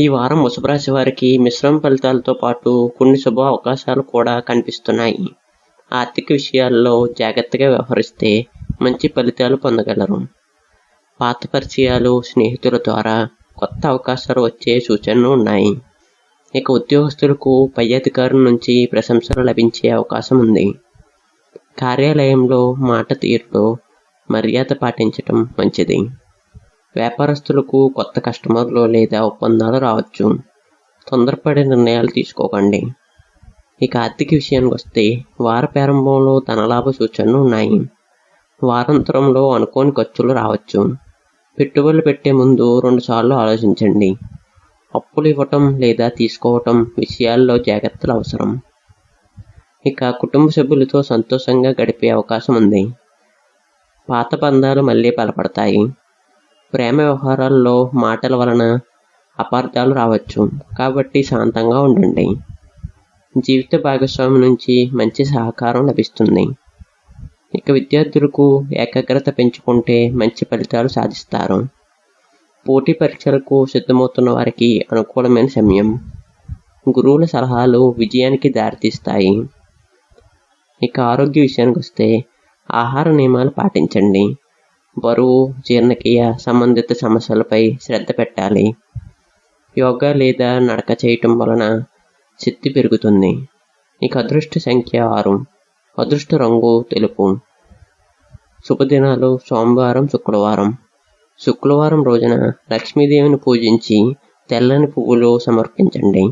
ఈ వారం వృషభ రాశి వారికి మిశ్రమ ఫలితాలతో పాటు కొన్ని శుభ అవకాశాలు కూడా కనిపిస్తున్నాయి. ఆర్థిక విషయాల్లో జాగ్రత్తగా వ్యవహరిస్తే మంచి ఫలితాలు పొందగలరు. పాత పరిచయాలు, స్నేహితుల ద్వారా కొత్త అవకాశాలు వచ్చే సూచనలు ఉన్నాయి. ఇక ఉద్యోగస్తులకు పై అధికారుల నుంచి ప్రశంసలు లభించే అవకాశం ఉంది. కార్యాలయంలో మాట తీరులో మర్యాద పాటించటం మంచిది. వ్యాపారస్తులకు కొత్త కస్టమర్లు లేదా ఒప్పందాలు రావచ్చు. తొందరపడి నిర్ణయాలు తీసుకోకండి. ఇక ఆర్థిక విషయానికి వస్తే వార ప్రారంభంలో ధనలాభ సూచనలు ఉన్నాయి. వారాంతరంలో అనుకోని ఖర్చులు రావచ్చు. పెట్టుబడులు పెట్టే ముందు 2 సార్లు ఆలోచించండి. అప్పులు ఇవ్వటం లేదా తీసుకోవటం విషయాల్లో జాగ్రత్తలు అవసరం. ఇక కుటుంబ సభ్యులతో సంతోషంగా గడిపే అవకాశం ఉంది. పాత బంధాలు మళ్ళీ బలపడతాయి. ప్రేమ వ్యవహారాల్లో మాటల వలన అపార్థాలు రావచ్చు, కాబట్టి శాంతంగా ఉండండి. జీవిత భాగస్వామి నుంచి మంచి సహకారం లభిస్తుంది. ఇక విద్యార్థులకు ఏకాగ్రత పెంచుకుంటే మంచి ఫలితాలు సాధిస్తారు. పోటీ పరీక్షలకు సిద్ధమవుతున్న వారికి అనుకూలమైన సమయం. గురువుల సలహాలు విజయానికి దారితీస్తాయి. ఇక ఆరోగ్య విషయానికి వస్తే ఆహార నియమాలు పాటించండి. బరువు, జీర్ణక్రియ సంబంధిత సమస్యలపై శ్రద్ధ పెట్టాలి. యోగా లేదా నడక చేయటం వలన శక్తి పెరుగుతుంది. ఇక అదృష్ట సంఖ్య 6. అదృష్ట రంగు తెలుపు. శుభదినాలు సోమవారం, శుక్రవారం. శుక్రవారం రోజున లక్ష్మీదేవిని పూజించి తెల్లని పువ్వులు సమర్పించండి.